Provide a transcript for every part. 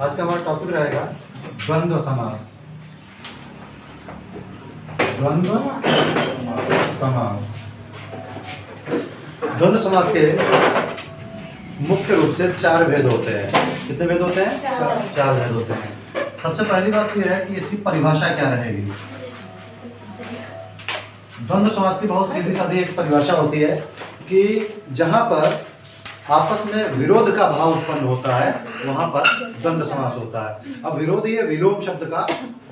आज का हमारा टॉपिक रहेगा द्वंद्व समास। द्वंद्व समास। द्वंद्व समास के मुख्य रूप से 4 भेद होते हैं। कितने भेद होते हैं? 4 भेद होते हैं। सबसे पहली बात यह है कि इसकी परिभाषा क्या रहेगी। द्वंद्व समास की बहुत सीधी सादी एक परिभाषा होती है कि जहां पर आपस में विरोध का भाव उत्पन्न होता है वहां पर द्वंद्व समास होता है। अब विरोध ये विलोम शब्द का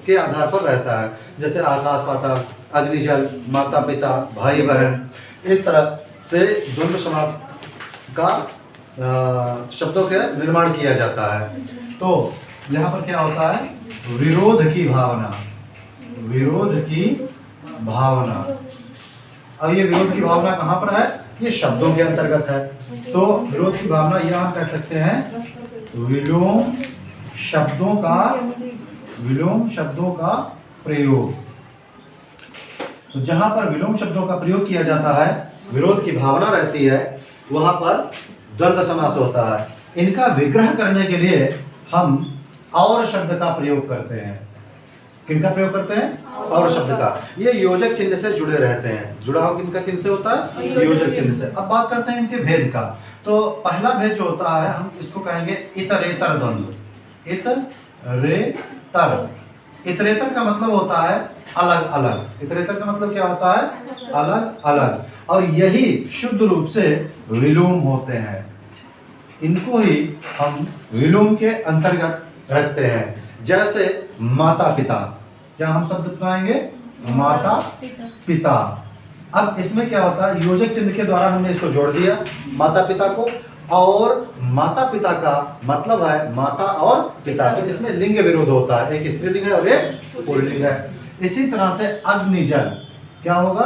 के आधार पर रहता है, जैसे आकाश पाताल, अग्नि जल, माता पिता, भाई बहन, इस तरह से द्वंद्व समास का शब्दों के निर्माण किया जाता है। तो यहाँ पर क्या होता है? विरोध की भावना। विरोध की भावना। अब ये विरोध की भावना कहाँ पर है? ये शब्दों के अंतर्गत है। तो विरोध की भावना यह हम कह सकते हैं विलोम शब्दों का प्रयोग। तो जहां पर विलोम शब्दों का प्रयोग किया जाता है, विरोध की भावना रहती है, वहां पर द्वंद्व समास होता है। इनका विग्रह करने के लिए हम और शब्द का प्रयोग करते हैं। किनका प्रयोग करते हैं? और शब्द का। ये योजक चिन्ह से जुड़े रहते हैं। जुड़ाव इनका किन से होता है? योजक चिन्ह से। अब बात करते हैं इनके भेद का। तो पहला भेद जो होता है हम इसको कहेंगे इतरेतर द्वंद्व। इतरेतर। इतरेतर का मतलब होता है अलग अलग। इतरेतर का मतलब क्या होता है? अलग अलग। और यही शुद्ध रूप से विलोम होते हैं। इनको ही हम विलोम के अंतर्गत रखते हैं। जैसे माता पिता, क्या हम शब्द बनाएंगे? माता पिता। अब इसमें क्या होता है? योजक चिन्ह के द्वारा हमने इसको जोड़ दिया माता पिता को, और माता पिता का मतलब है माता और पिता। तो इसमें लिंग विरोध होता है, एक स्त्रीलिंग है और एक पुल्लिंग है। इसी तरह से अग्नि जल, क्या होगा?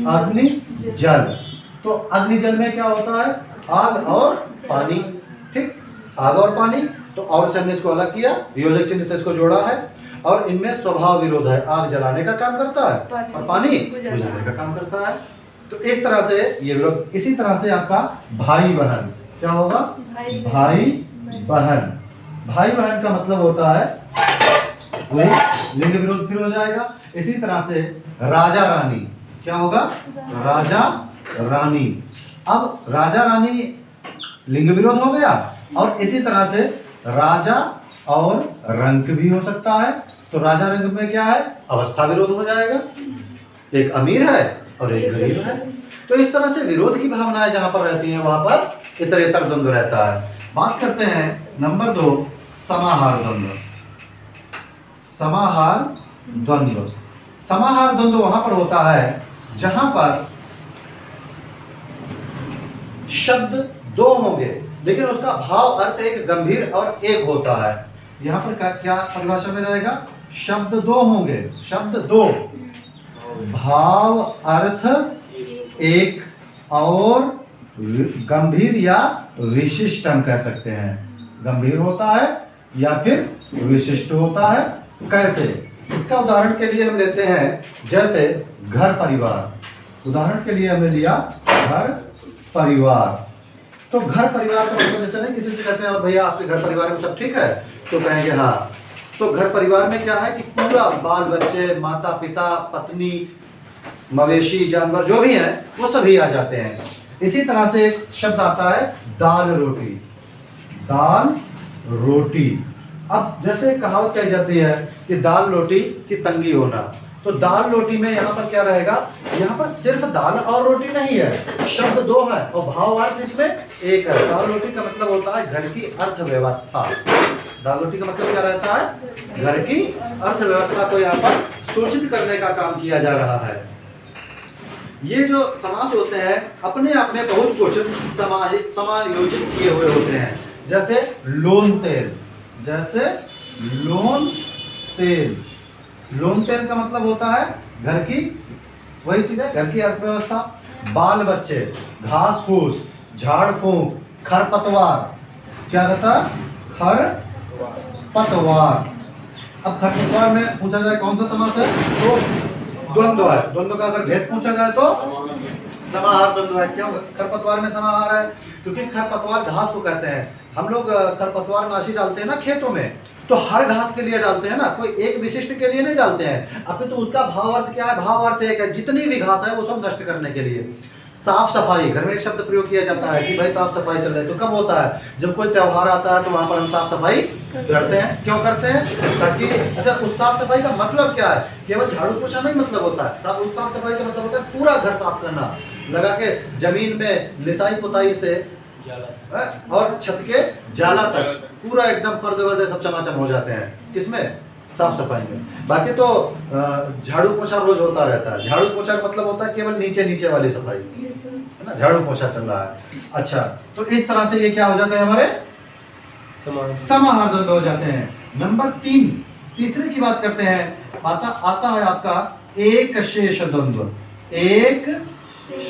अग्नि जल। तो अग्नि जल में क्या होता है? आग और पानी। ठीक, आग और पानी। तो और से हमने इसको अलग किया, योजक चिन्ह से इसको जोड़ा है। और इनमें स्वभाव विरोध है। आग जलाने का काम करता है और पानी बुझाने का काम करता है। तो इस तरह से ये विरोध। इसी तरह से आपका भाई बहन, क्या होगा? भाई बहन। भाई बहन का मतलब होता है वही लिंग विरोध फिर हो जाएगा। इसी तरह से राजा रानी, क्या होगा? राजा रानी। अब राजा रानी लिंग विरोध हो गया, और इसी तरह से राजा और रंक भी हो सकता है। तो राजा रंक में क्या है? अवस्था विरोध हो जाएगा। एक अमीर है और एक गरीब है। तो इस तरह से विरोध की भावनाएं जहां पर रहती हैं वहां पर इतरेतर द्वंद्व रहता है। बात करते हैं नंबर 2, समाहार द्वंद्व। समाहार द्वंद्व। समाहार द्वंद्व वहां पर होता है जहां पर शब्द 2 होंगे, लेकिन उसका भाव अर्थ एक गंभीर और एक होता है। यहाँ पर क्या परिभाषा में रहेगा? शब्द 2 होंगे। शब्द 2, भाव अर्थ एक और गंभीर या विशिष्ट हम कह सकते हैं। गंभीर होता है या फिर विशिष्ट होता है। कैसे? इसका उदाहरण के लिए हम लेते हैं जैसे घर परिवार। उदाहरण के लिए हमने लिया घर परिवार। तो घर परिवार का मतलब जैसे नहीं किसी से कहते हैं और भैया आपके घर परिवार में सब ठीक है, तो कहेंगे हाँ। तो घर परिवार में क्या है कि पूरा बाल बच्चे, माता पिता, पत्नी, मवेशी, जानवर जो भी हैं वो सभी आ जाते हैं। इसी तरह से एक शब्द आता है दाल रोटी। दाल रोटी। अब जैसे कहावत कही जाती है कि दाल रोटी की तंगी होना, तो दाल रोटी में यहाँ पर क्या रहेगा? यहाँ पर सिर्फ दाल और रोटी नहीं है, शब्द 2 है और भाव अर्थ इसमें एक है। दाल रोटी का मतलब होता है घर की अर्थव्यवस्था। दाल रोटी का मतलब क्या रहता है? घर की अर्थव्यवस्था को यहाँ पर सूचित करने का काम किया जा रहा है। ये जो समास होते हैं अपने आप में बहुत कुछ समायोजित किए हुए होते हैं। जैसे लोन तेल। जैसे लोन तेल। लोन तेल का मतलब होता है घर की, वही चीज है, घर की अर्थव्यवस्था। बाल बच्चे, घास फूस, झाड़ फूंक, खरपतवार। क्या रहता है? खरपतवार। अब खरपतवार में पूछा जाए कौन सा समास है, तो द्वंद्व है। द्वंद्व का अगर भेद पूछा जाए तो समाहार द्वंद्व है। क्यों खरपतवार में समाहार है? क्योंकि खरपतवार घास को कहते हैं। हम लोग खरपतवार नाशी डालते हैं ना खेतों में, तो हर घास के लिए डालते हैं ना, कोई एक विशिष्ट के लिए नहीं डालते हैं। अब तो उसका भाव अर्थ क्या है? भाव अर्थ एक है, जितनी भी घास है वो सब नष्ट करने के लिए। साफ सफाई, घर में एक शब्द प्रयोग किया जाता है कि भाई साफ सफाई चल रही है, तो कब होता है? जब कोई त्यौहार आता है तो वहां पर हम साफ सफाई करते हैं। क्यों करते हैं? ताकि अच्छा, उस साफ सफाई का मतलब क्या है? केवल झाड़ू पोछा नहीं मतलब होता है। उस साफ सफाई का मतलब होता है पूरा घर साफ करना, लगा के जमीन में लिसाई पुताई से और छत के जाला तक पूरा एकदम पर्दे वर्दे सब चमाचम हो जाते हैं। किसमें? साफ सफाई में। बाकी तो झाड़ू पोछा रोज होता रहता है। झाड़ू पोछा का मतलब होता है केवल नीचे नीचे वाली सफाई, है ना, झाड़ू पोछा चल रहा है। अच्छा, तो इस तरह से ये क्या हो जाते हैं? हमारे समाहार द्वंद्व हो जाते हैं। नंबर 3, तीसरे की बात करते हैं। आता है आपका एक शेष द्वंद्व। एक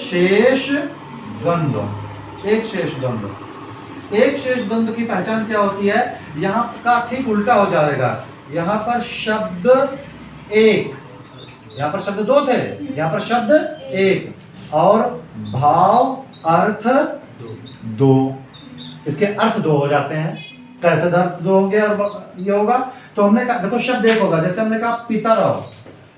शेष द्वंद्व। एक शेष द्वंद्व। एक शेष द्वंद्व की पहचान क्या होती है? यहाँ का ठीक उल्टा हो जाएगा। यहाँ पर शब्द एक, यहाँ पर शब्द 2 थे, यहाँ पर शब्द 1 और भाव अर्थ 2। इसके अर्थ 2 हो जाते हैं। कैसे अर्थ 2 होंगे और ये होगा? तो हमने कहा देखो शब्द 1 होगा, जैसे हमने कहा पितरव।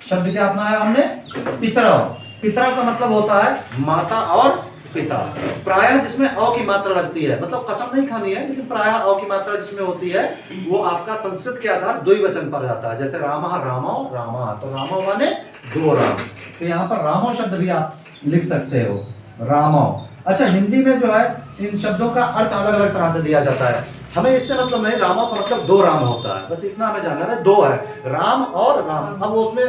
शब्द क्या अपनाया हमने? पितरव। पितरव का मतलब होता है माता और पिता। प्रायः जिसमें अ की मात्रा लगती है, मतलब कसम नहीं खानी है, लेकिन प्रायः अ की मात्रा जिसमें होती है वो आपका संस्कृत के आधार द्विवचन पर जाता है। जैसे रामः रामौ रामा, तो रामौ माने 2 राम। तो यहाँ पर रामौ शब्द भी आप लिख सकते हो, रामौ। अच्छा, हिंदी में जो है इन शब्दों का अर्थ अलग अलग तरह से दिया जाता है। हमें इससे मतलब नहीं, रामौ का मतलब 2 राम होता है, बस इतना हमें जानना है। 2 है, राम और राम। अब उसमें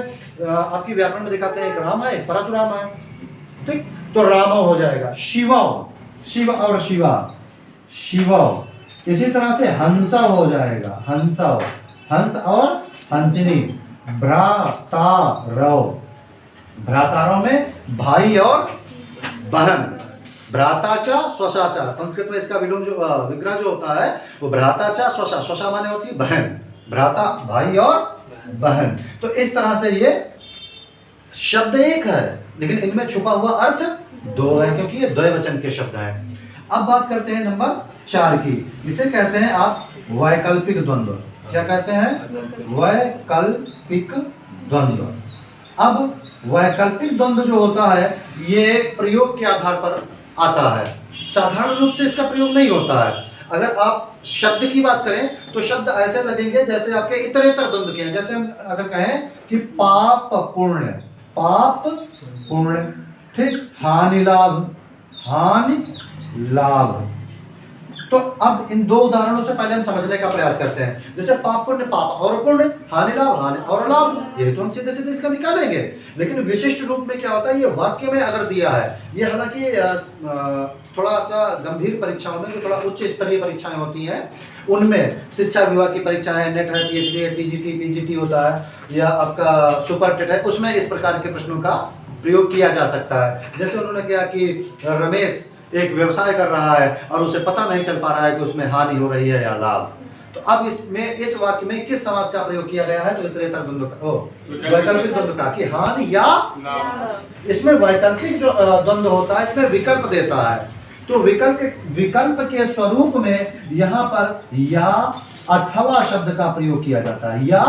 आपकी व्याकरण में दिखाते हैं एक राम है, एक परशुराम है, ठीक, तो रामो हो जाएगा। शिवौ, शिव और शिवा, शिवौ। इसी तरह से हंसा हो जाएगा, हंसौ, हंस और हंसिनी। भ्रातारौ, भ्रातारों में भाई और बहन। भ्राताचा स्वशाचा, संस्कृत में इसका विलोम जो विग्रह जो होता है वो भ्राताचा स्वशा। स्वशा माने होती है बहन, भ्राता भाई और बहन। तो इस तरह से ये शब्द 1 है, लेकिन इनमें छुपा हुआ अर्थ 2 है, क्योंकि ये द्वैवचन के शब्द हैं। अब बात करते हैं नंबर 4 की। इसे कहते हैं आप वैकल्पिक द्वंद्व। क्या कहते हैं? वैकल्पिक द्वंद्व। अब वैकल्पिक द्वंद्व जो होता है ये प्रयोग के आधार पर आता है, साधारण रूप से इसका प्रयोग नहीं होता है। अगर आप शब्द की बात करें तो शब्द ऐसे लगेंगे जैसे आपके इतरेतर द्वंद्व के हैं। जैसे हम अगर कहें कि पाप पुण्य, पाप पुण्य, ठीक, हानि लाभ, हानि लाभ। तो अब इन 2 उदाहरणों से पहले हम समझने का प्रयास करते हैं। जैसे पाप पुण्य, पाप और पुण्य, हानि लाभ, हानि और लाभ, ये तो हम सीधे सीधे इसका निकालेंगे। लेकिन विशिष्ट रूप में क्या होता है, ये वाक्य में अगर दिया है, ये हालांकि थोड़ा सा गंभीर परीक्षाओं में, जो थोड़ा उच्च स्तरीय परीक्षाएं होती हैं, उनमें शिक्षा विभाग की परीक्षाएं, नेट है, PhD है, TGT PGT होता है, या आपका सुपर टेट है, उसमें इस प्रकार के प्रश्नों का प्रयोग किया जा सकता है। जैसे उन्होंने कहा कि रमेश एक व्यवसाय कर रहा है और उसे पता नहीं चल पा रहा है कि उसमें हानि हो रही है या लाभ। तो अब इसमें इस वाक्य में किस समास का प्रयोग किया गया है? तो इतरेतर द्वंद्व का, वैकल्पिक द्वंद्व का, कि हानि या इसमें वैकल्पिक जो द्वंद्व होता है इसमें विकल्प देता है। तो विकल्प के स्वरूप में यहाँ पर या अथवा शब्द का प्रयोग किया जाता है। या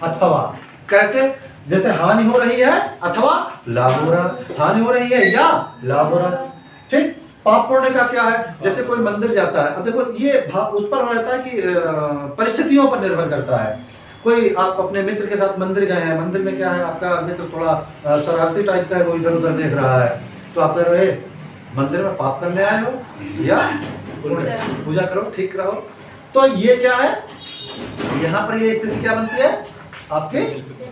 अथवा कैसे? जैसे हानि हो रही है अथवा लाभ हो रहा है, हानि हो रही है या लाभ हो रहा है, ठीक। पाप पुण्य का क्या है? जैसे कोई मंदिर जाता है, अब देखो ये उस पर रहता है कि परिस्थितियों पर निर्भर करता है। कोई आप अपने मित्र के साथ मंदिर गए हैं, मंदिर में क्या है, आपका मित्र थोड़ा शरारती टाइप का है, वो इधर उधर देख रहा है, तो आप कह रहे हो मंदिर में पाप करने आए हो या पूजा करो, ठीक रहो। तो ये क्या है, यहाँ पर ये स्थिति क्या बनती है, आपके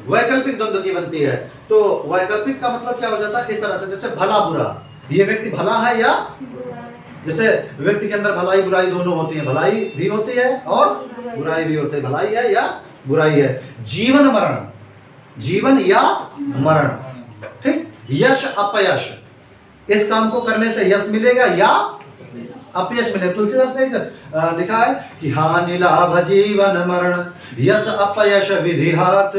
वैकल्पिक द्वंद्व की बनती है। तो वैकल्पिक का मतलब क्या हो जाता है, इस तरह से, जैसे भला बुरा, ये व्यक्ति भला है या, जैसे व्यक्ति के अंदर भलाई बुराई दोनों होती है, भलाई भी होती है और बुराई भी होती है, भलाई है या बुराई है। जीवन मरण, जीवन या मरण, ठीक। यश अपयश, इस काम को करने से यश मिलेगा या अपयश मिलेगा। तुलसीदास ने लिखा है कि हानि लाभ जीवन मरण, यश अपयश विधिहात।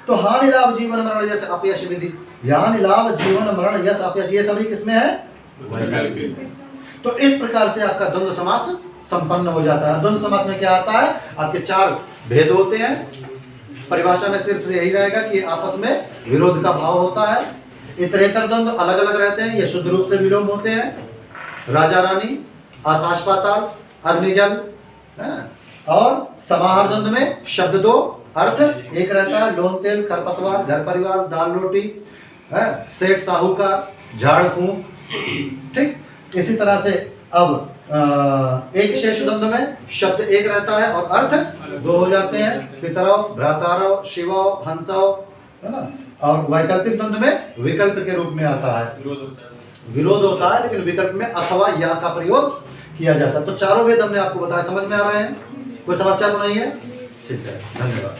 तो हानि लाभ जीवन मरण यश अपयश विधि, हानि लाभ जीवन मरण यश अपयश, ये सभी किसमें है? वैकल्पिक। तो इस प्रकार से आपका द्वंद्व समास संपन्न हो जाता है। द्वंद्व समास में क्या आता है? आपके 4 भेद होते हैं। परिभाषा में सिर्फ यही रहेगा कि आपस में विरोध का भाव होता है। इतरेतर द्वंद्व अलग अलग रहते हैं, ये शुद्ध रूप से विलोम होते हैं। राजा रानी, आकाश पाताल, अग्नि जल, है ना? और समाहार द्वंद्व में शब्द 2, अर्थ एक रहता है। लोन तेल, खरपतवार, घर परिवार, दाल रोटी, सेठ साहूकार, झाड़ फूंक, ठीक। इसी तरह से अब एक शेष द्वंद्व में शब्द एक रहता है और अर्थ 2 हो जाते हैं। पितरव, भ्रातारव, शिवव, हंसव, है ना? और वैकल्पिक द्वंद्व में विकल्प के रूप में आता है, विरोध होता है, लेकिन विकल्प में अथवा या का प्रयोग किया जाता है। तो चारों वेद हमने आपको बताया, समझ में आ रहे हैं? कोई समस्या तो नहीं है? ठीक है, धन्यवाद।